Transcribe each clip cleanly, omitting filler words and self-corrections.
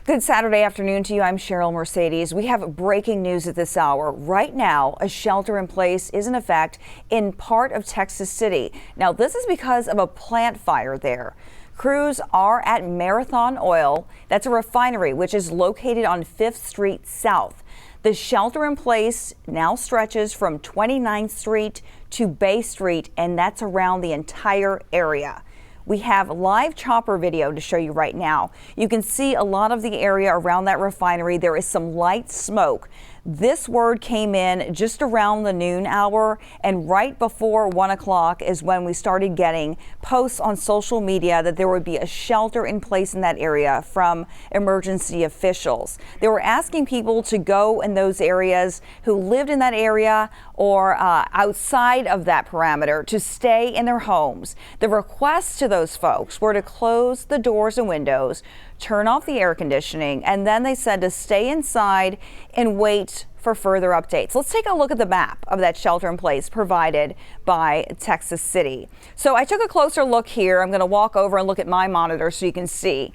Good Saturday afternoon to you. I'm Cheryl Mercedes. We have breaking news at this hour. Right now, a shelter in place is in effect in part of Texas City. Now, this is because of a plant fire there. Crews are at Marathon Oil. That's a refinery which is located on 5th Street South. The shelter in place now stretches from 29th Street to Bay Street, and that's around the entire area. We have live chopper video to show you right now. You can see a lot of the area around that refinery. There is some light smoke. This word came in just around the noon hour, and right before 1 o'clock is when we started getting posts on social media that there would be a shelter in place in that area from emergency officials. They were asking people to go in those areas who lived in that area or outside of that parameter to stay in their homes. The request to those folks were to close the doors and windows, turn off the air conditioning, and then they said to stay inside and wait for further updates. Let's take a look at the map of that shelter in place provided by Texas City. So I took a closer look here. I'm going to walk over and look at my monitor so you can see.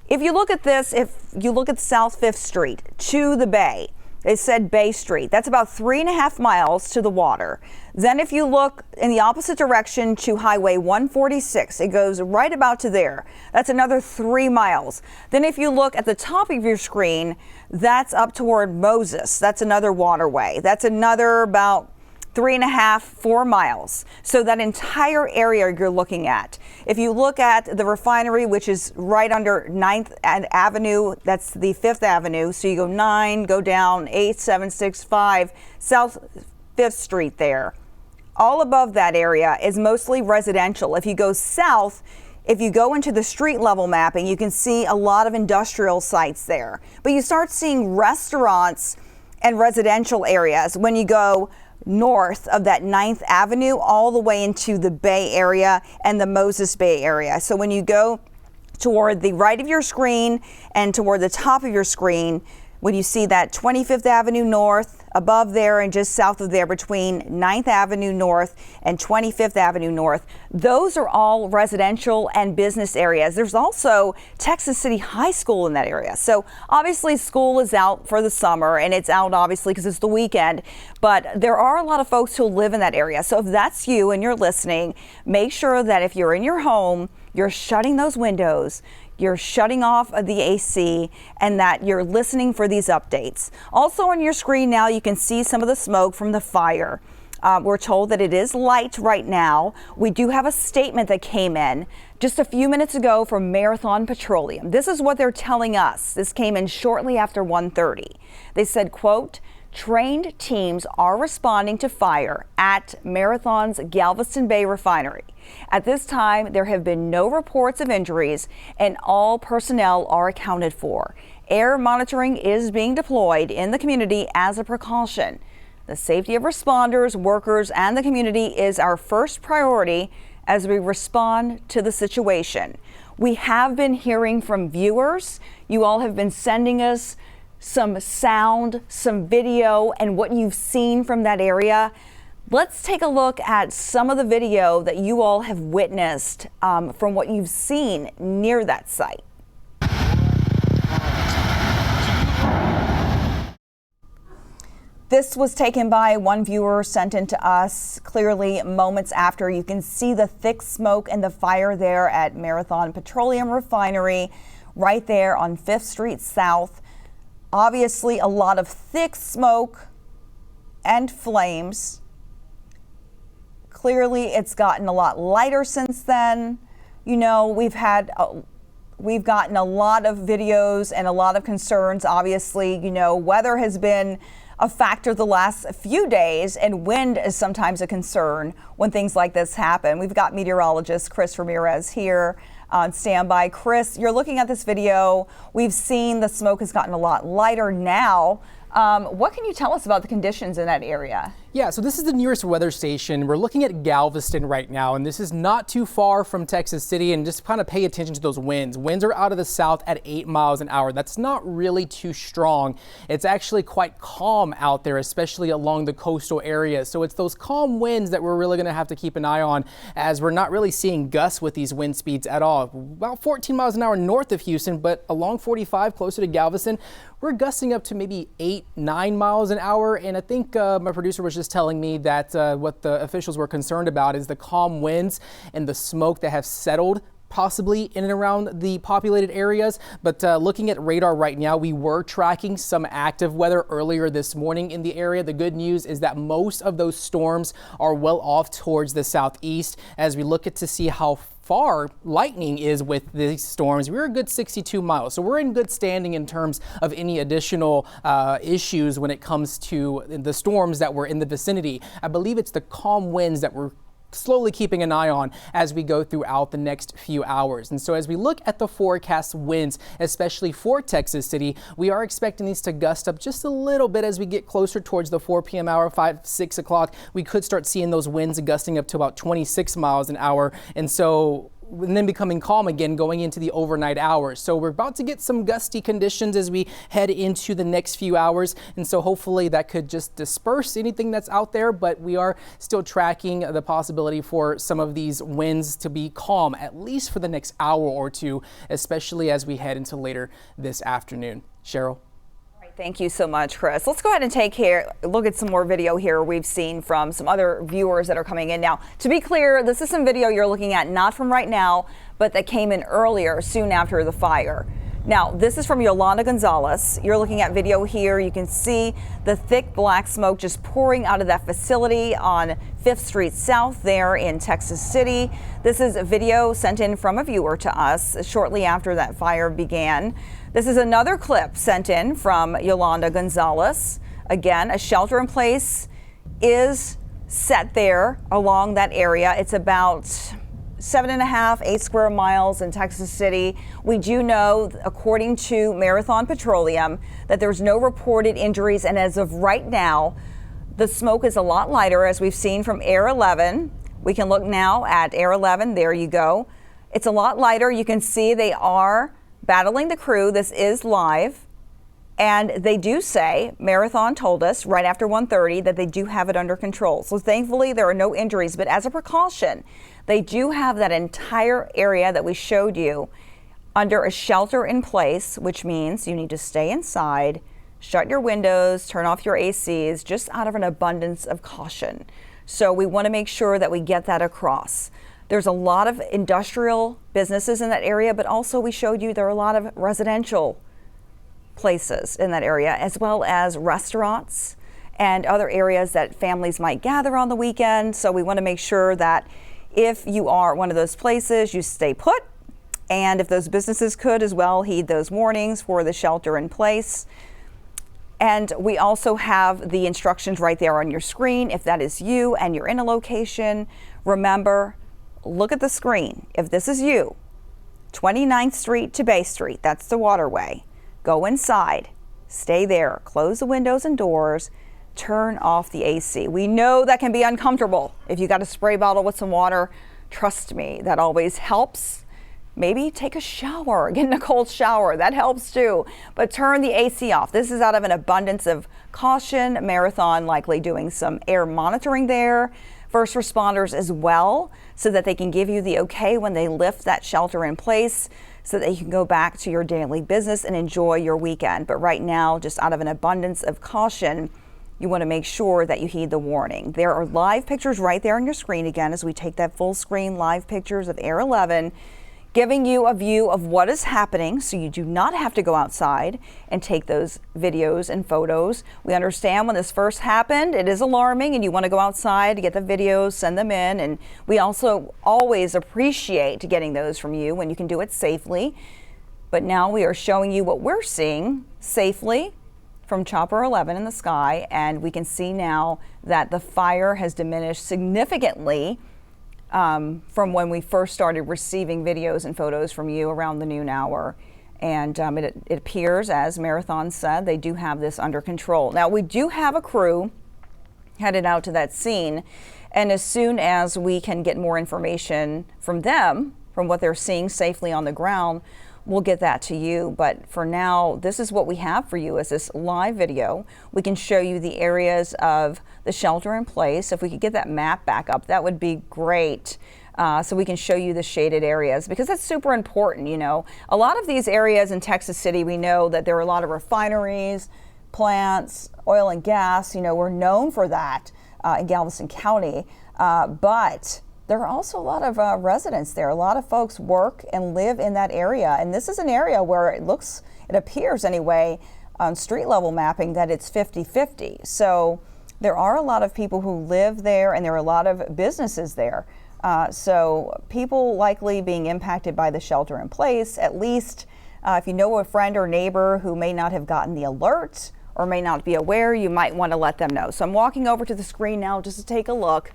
If you look at this, if you look at South 5th Street to the bay, it said Bay Street. That's about 3.5 miles to the water. Then if you look in the opposite direction to Highway 146, it goes right about to there. That's another 3 miles. Then if you look at the top of your screen, that's up toward Moses. That's another waterway. That's another about 3.5, 4 miles. So that entire area you're looking at. If you look at the refinery, which is right under 9th Avenue, that's the 5th Avenue. So you go 9, go down 8, 7, 6, 5, South 5th Street there. All above that area is mostly residential. If you go south, if you go into the street level mapping, you can see a lot of industrial sites there. But you start seeing restaurants and residential areas when you go north of that 9th Avenue all the way into the Bay area and the Moses Bay area. So when you go toward the right of your screen and toward the top of your screen, when you see that 25th Avenue North above there and just south of there between 9th Avenue North and 25th Avenue North, those are all residential and business areas. There's also Texas City High School in that area. So obviously school is out for the summer, and it's out obviously because it's the weekend, but there are a lot of folks who live in that area. So if that's you and you're listening, make sure that if you're in your home, you're shutting those windows, you're shutting off the AC, and that you're listening for these updates. Also on your screen now, you can see some of the smoke from the fire. We're told that it is light right now. We do have a statement that came in just a few minutes ago from Marathon Petroleum. This is what they're telling us. This came in shortly after 1:30. They said, quote, "Trained teams are responding to fire at Marathon's Galveston Bay refinery. At this time, there have been no reports of injuries, and all personnel are accounted for. Air monitoring is being deployed in the community as a precaution. The safety of responders, workers, and the community is our first priority as we respond to the situation." We have been hearing from viewers. You all have been sending us some sound, some video, and what you've seen from that area. Let's take a look at some of the video that you all have witnessed from what you've seen near that site. This was taken by one viewer, sent in to us clearly moments after. You can see the thick smoke and the fire there at Marathon Petroleum Refinery right there on 5th Street South. Obviously a lot of thick smoke and flames. Clearly it's gotten a lot lighter since then. You know, we've gotten a lot of videos and a lot of concerns. Obviously, you know, weather has been a factor the last few days, and wind is sometimes a concern when things like this happen. We've got meteorologist Chris Ramirez here on standby. Chris, you're looking at this video. We've seen the smoke has gotten a lot lighter now. What can you tell us about the conditions in that area? Yeah, so this is the nearest weather station. We're looking at Galveston right now, and this is not too far from Texas City, and just kind of pay attention to those winds. Winds are out of the south at 8 miles an hour. That's not really too strong. It's actually quite calm out there, especially along the coastal area. So it's those calm winds that we're really going to have to keep an eye on, as we're not really seeing gusts with these wind speeds at all. About 14 miles an hour north of Houston, but along 45 closer to Galveston, we're gusting up to maybe 8-9 miles an hour. And I think my producer was just telling me that what the officials were concerned about is the calm winds and the smoke that have settled possibly in and around the populated areas. But looking at radar right now, we were tracking some active weather earlier this morning in the area. The good news is that most of those storms are well off towards the southeast. As we look at to see how far lightning is with these storms, we're a good 62 miles. So we're in good standing in terms of any additional issues when it comes to the storms that were in the vicinity. I believe it's the calm winds that we're slowly keeping an eye on as we go throughout the next few hours. And so as we look at the forecast winds, especially for Texas City, we are expecting these to gust up just a little bit as we get closer towards the 4 p.m. hour, 5-6 o'clock. We could start seeing those winds gusting up to about 26 miles an hour. And then becoming calm again going into the overnight hours. So we're about to get some gusty conditions as we head into the next few hours. And so hopefully that could just disperse anything that's out there, but we are still tracking the possibility for some of these winds to be calm, at least for the next hour or two, especially as we head into later this afternoon. Cheryl. Thank you so much, Chris. Let's go ahead and look at some more video here we've seen from some other viewers that are coming in now. To be clear, this is some video you're looking at not from right now, but that came in earlier, soon after the fire. Now, this is from Yolanda Gonzalez. You're looking at video here. You can see the thick black smoke just pouring out of that facility on 5th Street South there in Texas City. This is a video sent in from a viewer to us shortly after that fire began. This is another clip sent in from Yolanda Gonzalez. Again, a shelter in place is set there along that area. It's about 7.5, 8 square miles in Texas City. We do know, according to Marathon Petroleum, that there's no reported injuries. And as of right now, the smoke is a lot lighter, as we've seen from Air 11. We can look now at Air 11. There you go. It's a lot lighter. You can see they are battling the crew. This is live. And they do say, Marathon told us right after 1:30 that they do have it under control. So thankfully there are no injuries, but as a precaution, they do have that entire area that we showed you under a shelter in place, which means you need to stay inside, shut your windows, turn off your ACs, just out of an abundance of caution. So we want to make sure that we get that across. There's a lot of industrial businesses in that area, but also we showed you there are a lot of residential places in that area, as well as restaurants and other areas that families might gather on the weekend. So we want to make sure that if you are one of those places, you stay put. And if those businesses could as well, heed those warnings for the shelter in place. And we also have the instructions right there on your screen. If that is you and you're in a location, remember, look at the screen. If this is you, 29th Street to Bay Street, that's the waterway. Go inside, stay there, close the windows and doors, turn off the AC. We know that can be uncomfortable. If you got a spray bottle with some water, trust me, that always helps. Maybe take a shower, get in a cold shower, that helps too. But turn the AC off. This is out of an abundance of caution. Marathon likely doing some air monitoring there. First responders as well, so that they can give you the okay when they lift that shelter in place, so that you can go back to your daily business and enjoy your weekend. But right now, just out of an abundance of caution, you want to make sure that you heed the warning. There are live pictures right there on your screen again as we take that full screen live pictures of Air 11, giving you a view of what is happening so you do not have to go outside and take those videos and photos. We understand when this first happened, it is alarming and you want to go outside to get the videos, send them in. And we also always appreciate getting those from you when you can do it safely. But now we are showing you what we're seeing safely from Chopper 11 in the sky. And we can see now that the fire has diminished significantly from when we first started receiving videos and photos from you around the noon hour. And it appears, as Marathon said, they do have this under control. Now, we do have a crew headed out to that scene. And as soon as we can get more information from them, from what they're seeing safely on the ground, we'll get that to you. But for now, this is what we have for you, is this live video. We can show you the areas of the shelter in place. If we could get that map back up, that would be great. So we can show you the shaded areas, because that's super important. You know, a lot of these areas in Texas City, we know that there are a lot of refineries, plants, oil and gas. You know, we're known for that in Galveston County, but there are also a lot of residents there. A lot of folks work and live in that area. And this is an area where it appears anyway, on street level mapping, that it's 50-50. So there are a lot of people who live there, and there are a lot of businesses there. So people likely being impacted by the shelter in place. At least if you know a friend or neighbor who may not have gotten the alert or may not be aware, you might want to let them know. So I'm walking over to the screen now just to take a look.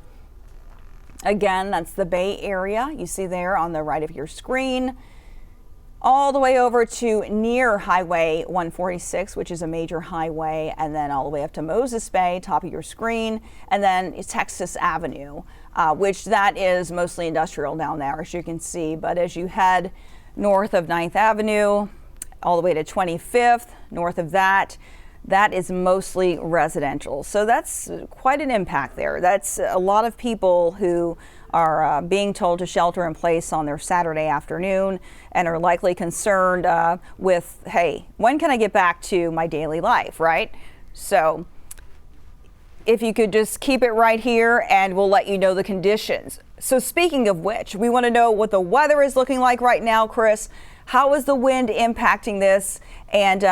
Again, that's the Bay Area. You see there on the right of your screen, all the way over to near Highway 146, which is a major highway, and then all the way up to Moses Bay, top of your screen, and then Texas Avenue, which that is mostly industrial down there, as you can see. But as you head north of 9th Avenue, all the way to 25th, north of that, that is mostly residential. So that's quite an impact there. That's a lot of people who are being told to shelter in place on their Saturday afternoon and are likely concerned with, hey, when can I get back to my daily life, right? So if you could just keep it right here and we'll let you know the conditions. So speaking of which, we want to know what the weather is looking like right now, Chris. How is the wind impacting this? And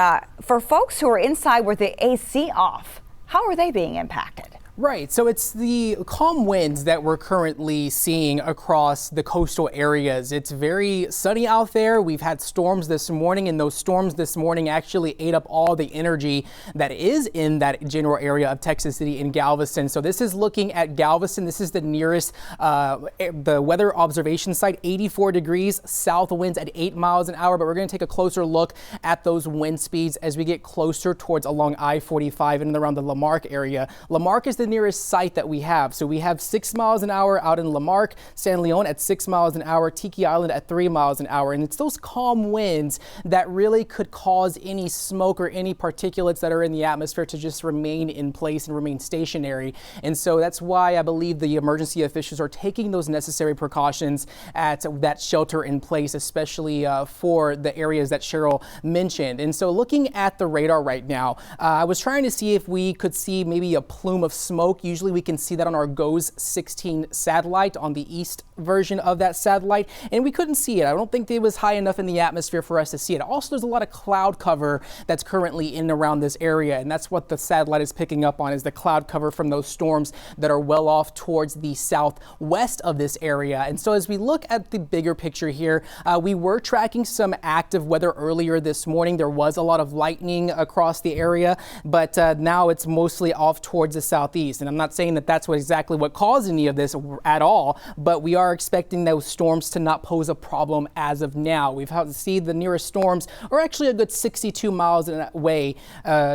for folks who are inside with the AC off, how are they being impacted? Right, so it's the calm winds that we're currently seeing across the coastal areas. It's very sunny out there. We've had storms this morning, and those storms this morning actually ate up all the energy that is in that general area of Texas City and Galveston. So this is looking at Galveston. This is the nearest the weather observation site, 84 degrees, south winds at 8 miles an hour. But we're going to take a closer look at those wind speeds as we get closer towards along I-45 and around the Lamarck area. Lamarck is the nearest site that we have. So we have 6 miles an hour out in Lamarck, San Leon at 6 miles an hour, Tiki Island at 3 miles an hour. And it's those calm winds that really could cause any smoke or any particulates that are in the atmosphere to just remain in place and remain stationary. And so that's why I believe the emergency officials are taking those necessary precautions at that shelter in place, especially for the areas that Cheryl mentioned. And so looking at the radar right now, I was trying to see if we could see maybe a plume of smoke. Usually we can see that on our GOES 16 satellite, on the east version of that satellite, and we couldn't see it. I don't think it was high enough in the atmosphere for us to see it. Also, there's a lot of cloud cover that's currently in and around this area, and that's what the satellite is picking up on, is the cloud cover from those storms that are well off towards the southwest of this area. And so as we look at the bigger picture here, we were tracking some active weather earlier this morning. There was a lot of lightning across the area, but now it's mostly off towards the southeast. And I'm not saying that that's exactly what caused any of this at all, but we are expecting those storms to not pose a problem as of now. We've had to see the nearest storms are actually a good 62 miles away,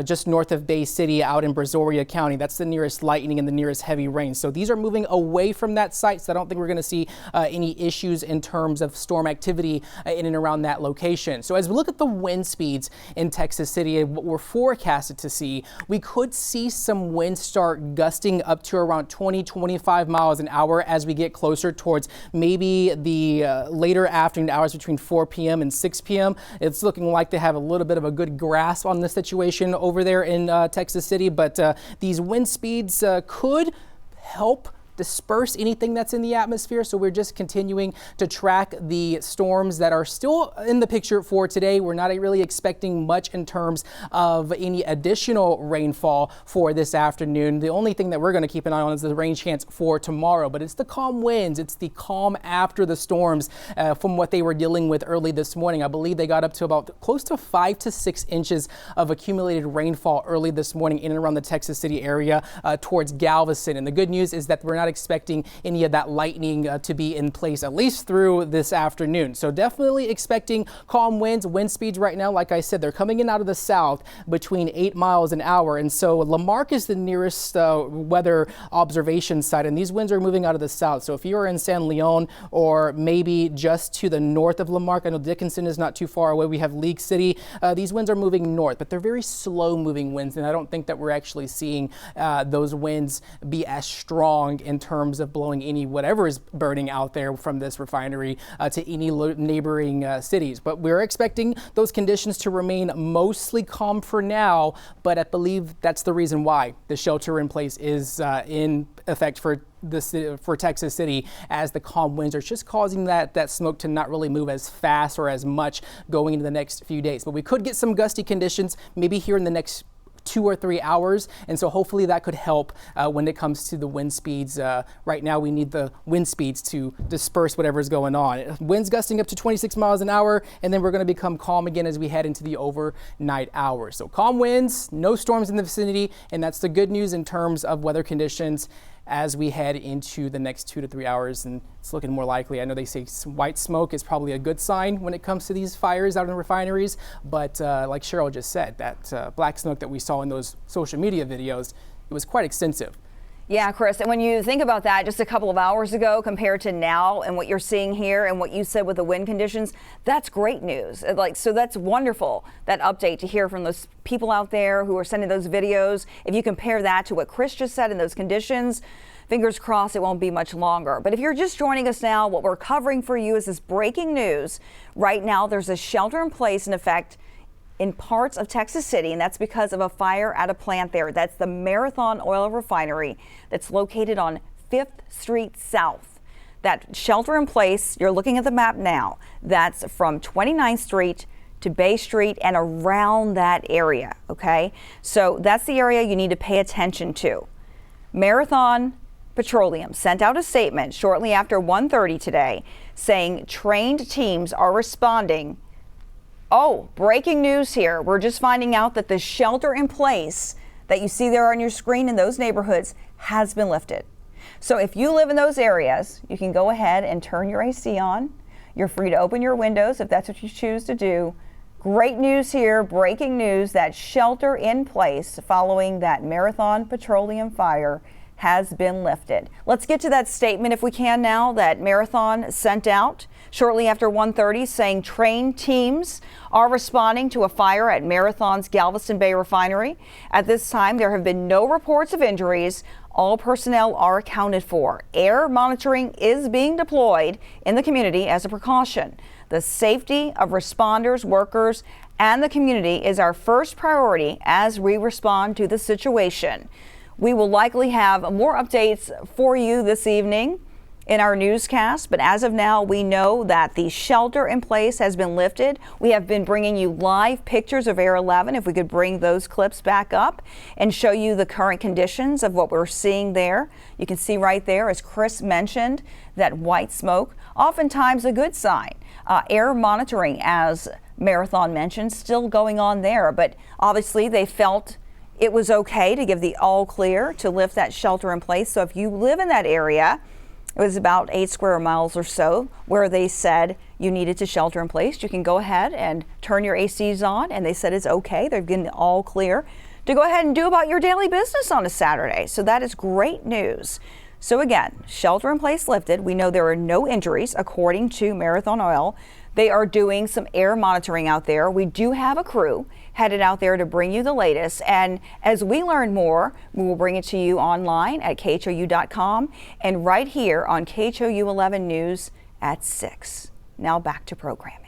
just north of Bay City out in Brazoria County. That's the nearest lightning and the nearest heavy rain. So these are moving away from that site. So I don't think we're going to see any issues in terms of storm activity in and around that location. So as we look at the wind speeds in Texas City and what we're forecasted to see, we could see some winds start gusting up to around 20-25 miles an hour as we get closer towards maybe the later afternoon hours between 4 p.m. and 6 p.m. It's looking like they have a little bit of a good grasp on the situation over there in Texas City, but these wind speeds could help disperse anything that's in the atmosphere. So we're just continuing to track the storms that are still in the picture for today. We're not really expecting much in terms of any additional rainfall for this afternoon. The only thing that we're going to keep an eye on is the rain chance for tomorrow, but it's the calm winds. It's the calm after the storms from what they were dealing with early this morning. I believe they got up to about close to 5 to 6 inches of accumulated rainfall early this morning in and around the Texas City area towards Galveston. And the good news is that we're not not expecting any of that lightning to be in place at least through this afternoon. So definitely expecting calm winds. Wind speeds right now, like I said, they're coming in out of the south between 8 miles an hour. And so Lamarck is the nearest weather observation site, and these winds are moving out of the south. So if you are in San Leon or maybe just to the north of Lamarck, I know Dickinson is not too far away. We have League City. These winds are moving north, but they're very slow moving winds. And I don't think that we're actually seeing those winds be as strong in terms of blowing any whatever is burning out there from this refinery to any neighboring cities. But we're expecting those conditions to remain mostly calm for now, but I believe that's the reason why the shelter in place is in effect for Texas City, as the calm winds are just causing that smoke to not really move as fast or as much going into the next few days. But we could get some gusty conditions maybe here in the next 2 or 3 hours, and so hopefully that could help when it comes to the wind speeds. Right now we need the wind speeds to disperse whatever's going on. Winds gusting up to 26 miles an hour, and then we're going to become calm again as we head into the overnight hours. So calm winds, no storms in the vicinity, and that's the good news in terms of weather conditions as we head into the next 2 to 3 hours, and it's looking more likely. I know they say white smoke is probably a good sign when it comes to these fires out in refineries, but like Cheryl just said, that black smoke that we saw in those social media videos, it was quite extensive. Yeah, Chris, and when you think about that just a couple of hours ago compared to now and what you're seeing here and what you said with the wind conditions, that's great news. So that's wonderful, that update to hear from those people out there who are sending those videos. If you compare that to what Chris just said in those conditions, fingers crossed it won't be much longer. But if you're just joining us now, what we're covering for you is this breaking news. Right now, there's a shelter in place in effect in parts of Texas City, and that's because of a fire at a plant there. That's the Marathon Oil Refinery that's located on 5th Street South. That shelter in place, you're looking at the map now, that's from 29th Street to Bay Street and around that area, okay? So that's the area you need to pay attention to. Marathon Petroleum sent out a statement shortly after 1:30 today saying trained teams are responding. Oh, breaking news here. We're just finding out that the shelter in place that you see there on your screen in those neighborhoods has been lifted. So if you live in those areas, you can go ahead and turn your AC on. You're free to open your windows if that's what you choose to do. Great news here, breaking news, that shelter in place following that Marathon Petroleum fire has been lifted. Let's get to that statement if we can now that Marathon sent out shortly after 1:30 saying trained teams are responding to a fire at Marathon's Galveston Bay refinery. At this time, there have been no reports of injuries. All personnel are accounted for. Air monitoring is being deployed in the community as a precaution. The safety of responders, workers, and the community is our first priority as we respond to the situation. We will likely have more updates for you this evening in our newscast, but as of now, we know that the shelter in place has been lifted. We have been bringing you live pictures of Air 11, if we could bring those clips back up and show you the current conditions of what we're seeing there. You can see right there, as Chris mentioned, that white smoke, oftentimes a good sign. Air monitoring, as Marathon mentioned, still going on there, but obviously they felt it was okay to give the all clear to lift that shelter in place. So if you live in that area, it was about 8 square miles or so where they said you needed to shelter in place. You can go ahead and turn your ACs on, and they said it's okay. They're getting the all clear to go ahead and do about your daily business on a Saturday. So that is great news. So again, shelter in place lifted. We know there are no injuries according to Marathon Oil. They are doing some air monitoring out there. We do have a crew headed out there to bring you the latest. And as we learn more, we will bring it to you online at KHOU.com and right here on KHOU 11 News at 6. Now back to programming.